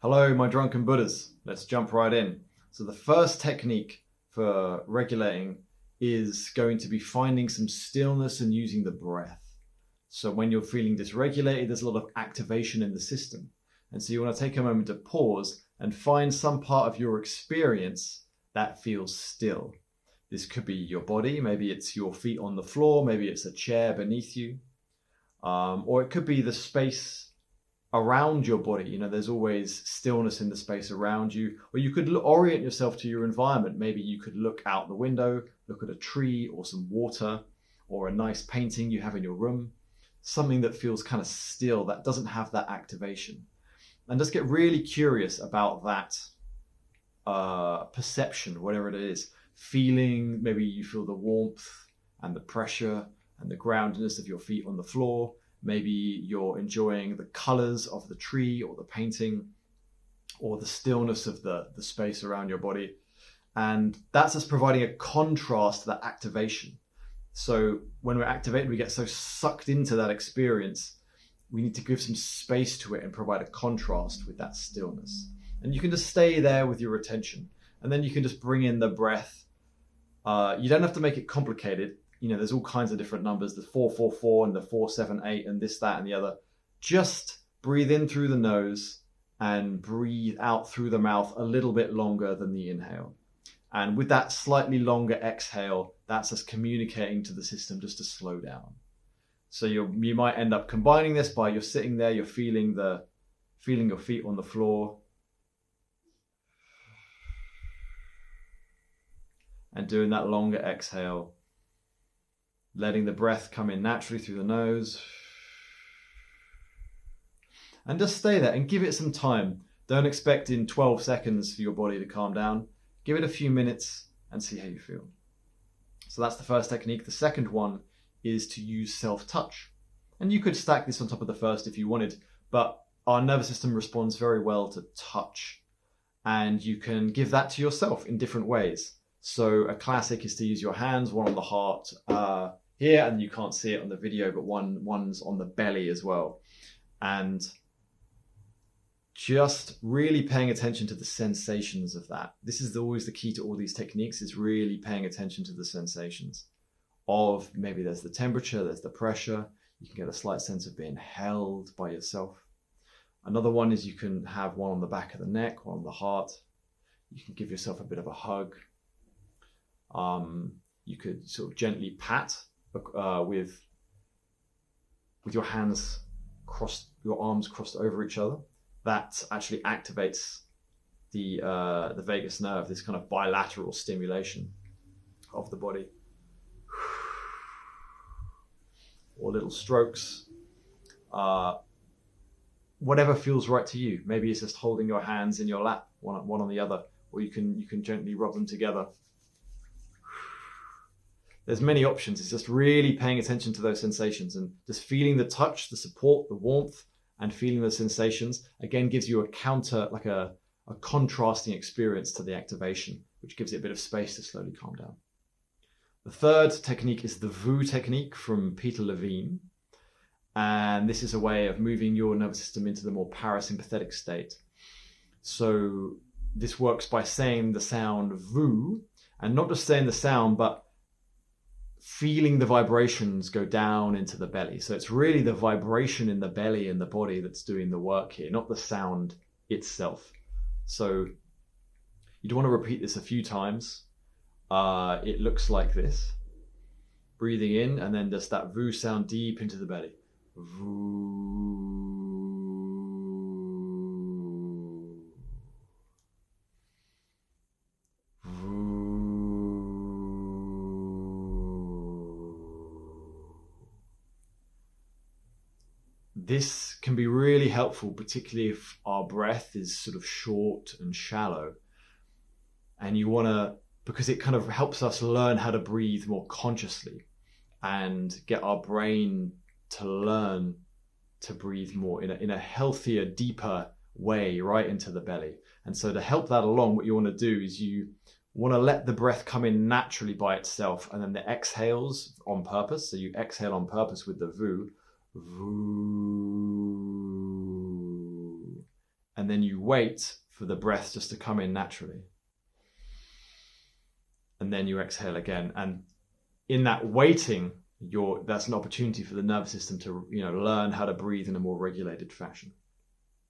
Hello, my drunken Buddhas. Let's jump right in. So the first technique for regulating is going to be finding some stillness and using the breath. So when you're feeling dysregulated, there's a lot of activation in the system. And so you want to take a moment to pause and find some part of your experience that feels still. This could be your body, maybe it's your feet on the floor, maybe it's a chair beneath you, or it could be the space around your body. You know, there's always stillness in the space around you, or you could orient yourself to your environment. Maybe you could look out the window, look at a tree or some water or a nice painting you have in your room, something that feels kind of still, that doesn't have that activation. And just get really curious about that perception, whatever it is. Feeling, maybe you feel the warmth and the pressure and the groundedness of your feet on the floor. Maybe you're enjoying the colors of the tree or the painting or the stillness of the space around your body. And that's us providing a contrast to that activation. So when we're activated, we get so sucked into that experience, we need to give some space to it and provide a contrast with that stillness. And you can just stay there with your attention. And then you can just bring in the breath. You don't have to make it complicated. You know, there's all kinds of different numbers, the 4-4-4 and the 4-7-8 and this, that, and the other. Just breathe in through the nose and breathe out through the mouth a little bit longer than the inhale. And with that slightly longer exhale, that's us communicating to the system just to slow down. So you might end up combining this by you're sitting there, you're feeling your feet on the floor, and doing that longer exhale, letting the breath come in naturally through the nose. And just stay there and give it some time. Don't expect in 12 seconds for your body to calm down. Give it a few minutes and see how you feel. So that's the first technique. The second one is to use self-touch. And you could stack this on top of the first if you wanted, but our nervous system responds very well to touch. And you can give that to yourself in different ways. So a classic is to use your hands, one on the heart here, and you can't see it on the video, but one's on the belly as well. And just really paying attention to the sensations of that. This is always the key to all these techniques, is really paying attention to the sensations of, maybe there's the temperature, there's the pressure. You can get a slight sense of being held by yourself. Another one is you can have one on the back of the neck, one on the heart. You can give yourself a bit of a hug. You could sort of gently pat with your hands crossed, your arms crossed over each other. That actually activates the vagus nerve, this kind of bilateral stimulation of the body. Or little strokes. Whatever feels right to you. Maybe it's just holding your hands in your lap, one on the other, or you can gently rub them together. There's many options. It's just really paying attention to those sensations and just feeling the touch, the support, the warmth, and feeling the sensations. Again, gives you a counter, like a contrasting experience to the activation, which gives it a bit of space to slowly calm down. The third technique is the VU technique from Peter Levine. And this is a way of moving your nervous system into the more parasympathetic state. So this works by saying the sound VU, and not just saying the sound, but feeling the vibrations go down into the belly. So it's really the vibration in the belly and the body that's doing the work here, not the sound itself. So you'd want to repeat this a few times. It looks like this. Breathing in, and then just that VU sound deep into the belly. VU. This can be really helpful, particularly if our breath is sort of short and shallow. And you want to, because it kind of helps us learn how to breathe more consciously and get our brain to learn to breathe more in a healthier, deeper way right into the belly. And so to help that along, what you want to do is you want to let the breath come in naturally by itself, and then the exhales on purpose. So you exhale on purpose with the VU. and then you wait for the breath just to come in naturally. And then you exhale again. And in that waiting, that's an opportunity for the nervous system to learn how to breathe in a more regulated fashion.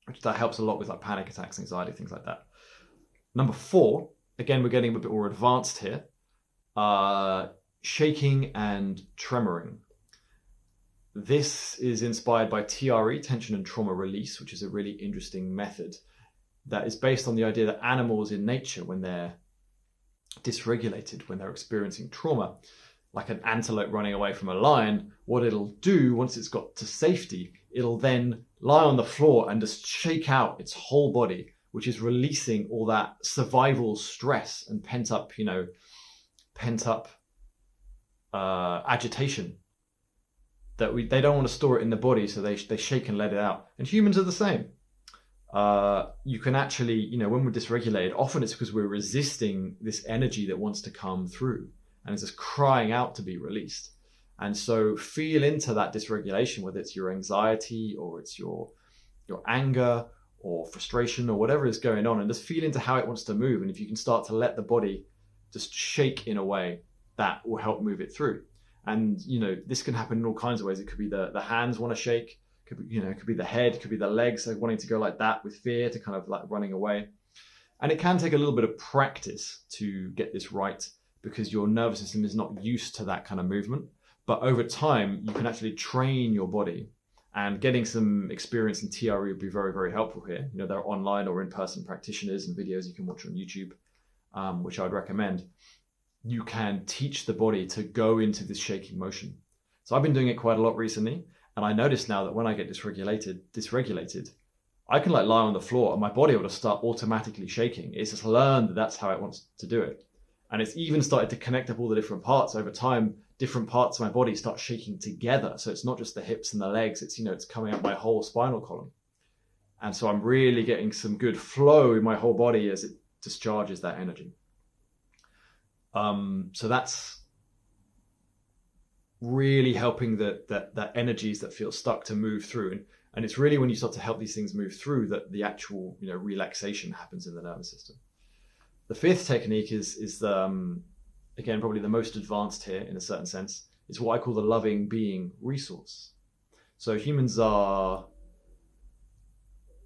Which that helps a lot with like panic attacks, anxiety, things like that. Number 4, again, we're getting a bit more advanced here. Shaking and tremoring. This is inspired by TRE, tension and trauma release, which is a really interesting method that is based on the idea that animals in nature, when they're dysregulated, when they're experiencing trauma, like an antelope running away from a lion, what it'll do once it's got to safety, it'll then lie on the floor and just shake out its whole body, which is releasing all that survival stress and pent up agitation that they don't want to store it in the body, so they shake and let it out. And humans are the same. You can actually, when we're dysregulated, often it's because we're resisting this energy that wants to come through and it's just crying out to be released. And so feel into that dysregulation, whether it's your anxiety or it's your anger or frustration or whatever is going on, and just feel into how it wants to move. And if you can start to let the body just shake in a way, that will help move it through. And, this can happen in all kinds of ways. It could be the hands want to shake. It could be the head, it could be the legs, like wanting to go like that with fear, to kind of like running away. And it can take a little bit of practice to get this right, because your nervous system is not used to that kind of movement. But over time, you can actually train your body, and getting some experience in TRE would be very, very helpful here. There are online or in-person practitioners and videos you can watch on YouTube, which I'd recommend. You can teach the body to go into this shaking motion. So I've been doing it quite a lot recently. And I notice now that when I get dysregulated, I can lie on the floor and my body will just start automatically shaking. It's just learned that that's how it wants to do it. And it's even started to connect up all the different parts. Over time, different parts of my body start shaking together. So it's not just the hips and the legs, it's coming up my whole spinal column. And so I'm really getting some good flow in my whole body as it discharges that energy. So that's really helping that energies that feel stuck to move through. And it's really when you start to help these things move through that the actual relaxation happens in the nervous system. The 5th technique is again probably the most advanced here in a certain sense. It's what I call the loving being resource. So humans are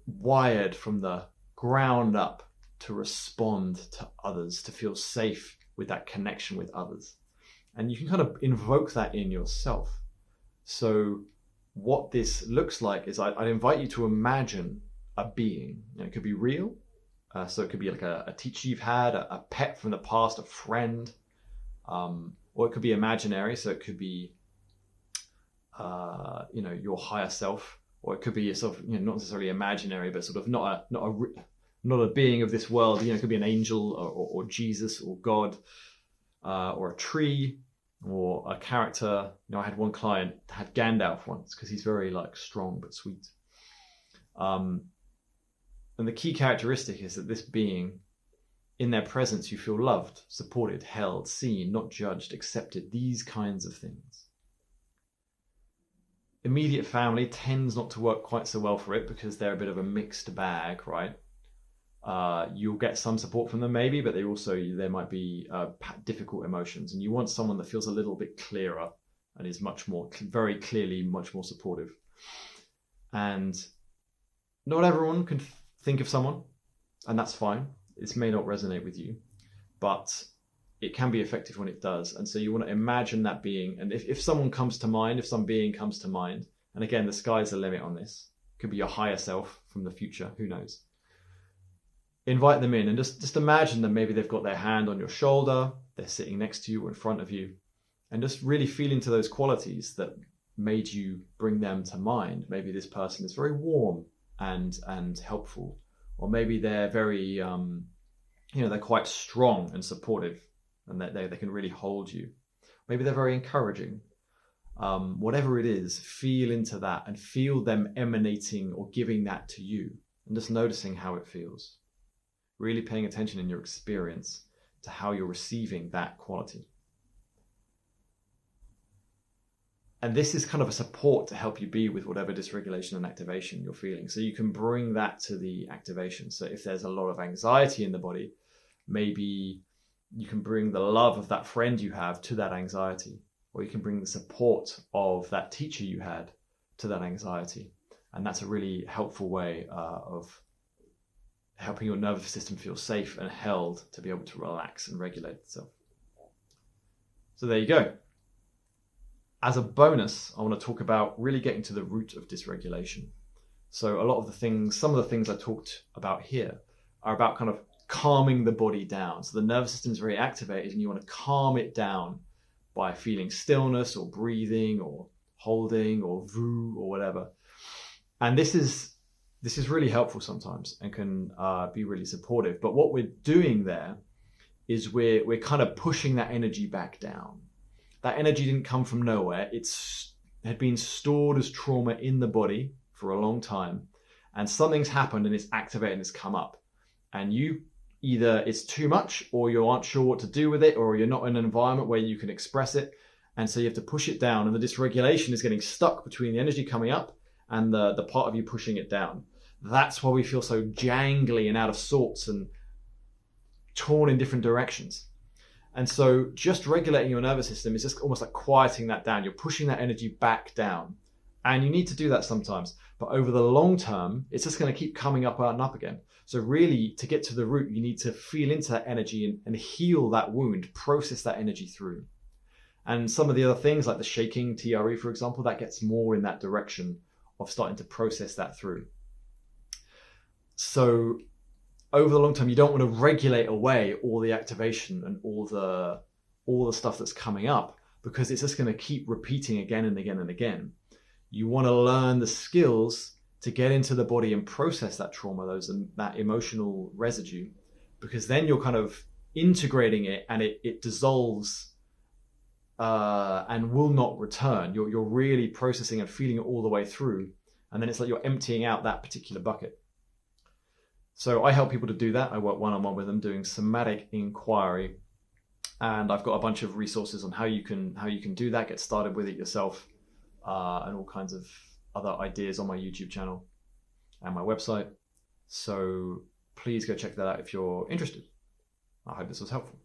wired from the ground up to respond to others, to feel safe with that connection with others. And you can kind of invoke that in yourself. So what this looks like is I'd invite you to imagine a being. It could be real. So it could be like a teacher you've had, a pet from the past, a friend. Or it could be imaginary. So it could be, your higher self. Or it could be a sort of, not necessarily imaginary, but sort of not a being of this world. It could be an angel or Jesus or God. Or a tree, or a character. I had one client that had Gandalf once, because he's very strong but sweet. And the key characteristic is that this being, in their presence, you feel loved, supported, held, seen, not judged, accepted, these kinds of things. Immediate family tends not to work quite so well for it, because they're a bit of a mixed bag, right? You'll get some support from them maybe, but there might be difficult emotions, and you want someone that feels a little bit clearer and is very clearly much more supportive. And not everyone can think of someone, and that's fine. This may not resonate with you, but it can be effective when it does. And so you want to imagine that being, and if someone comes to mind, if some being comes to mind, and again, the sky's the limit on this, it could be your higher self from the future, who knows. Invite them in and just imagine that maybe they've got their hand on your shoulder, they're sitting next to you or in front of you, and just really feel into those qualities that made you bring them to mind. Maybe this person is very warm and helpful, or maybe they're very, they're quite strong and supportive, and that they can really hold you. Maybe they're very encouraging. Whatever it is, feel into that and feel them emanating or giving that to you, and just noticing how it feels. Really paying attention in your experience to how you're receiving that quality. And this is kind of a support to help you be with whatever dysregulation and activation you're feeling. So you can bring that to the activation. So if there's a lot of anxiety in the body, maybe you can bring the love of that friend you have to that anxiety, or you can bring the support of that teacher you had to that anxiety. And that's a really helpful way of helping your nervous system feel safe and held to be able to relax and regulate itself. So there you go. As a bonus, I want to talk about really getting to the root of dysregulation. So a lot of the things, some of the things I talked about here are about kind of calming the body down. So the nervous system is very activated and you want to calm it down by feeling stillness or breathing or holding or vu or whatever. And this is really helpful sometimes and can be really supportive. But what we're doing there is we're kind of pushing that energy back down. That energy didn't come from nowhere. It had been stored as trauma in the body for a long time. And something's happened and it's activated and it's come up. And you either it's too much or you aren't sure what to do with it, or you're not in an environment where you can express it. And so you have to push it down. And the dysregulation is getting stuck between the energy coming up and the part of you pushing it down. That's why we feel so jangly and out of sorts and torn in different directions. And so just regulating your nervous system is just almost like quieting that down. You're pushing that energy back down. And you need to do that sometimes. But over the long term, it's just going to keep coming up and up again. So really, to get to the root, you need to feel into that energy and heal that wound, process that energy through. And some of the other things like the shaking TRE, for example, that gets more in that direction of starting to process that through. So over the long term, you don't want to regulate away all the activation and all the stuff that's coming up, because it's just going to keep repeating again and again and again. You want to learn the skills to get into the body and process that trauma, that emotional residue, because then you're kind of integrating it and it dissolves and will not return. You're really processing and feeling it all the way through. And then it's like you're emptying out that particular bucket. So I help people to do that. I work one-on-one with them doing somatic inquiry, and I've got a bunch of resources on how you can do that, get started with it yourself, and all kinds of other ideas on my YouTube channel and my website. So please go check that out if you're interested. I hope this was helpful.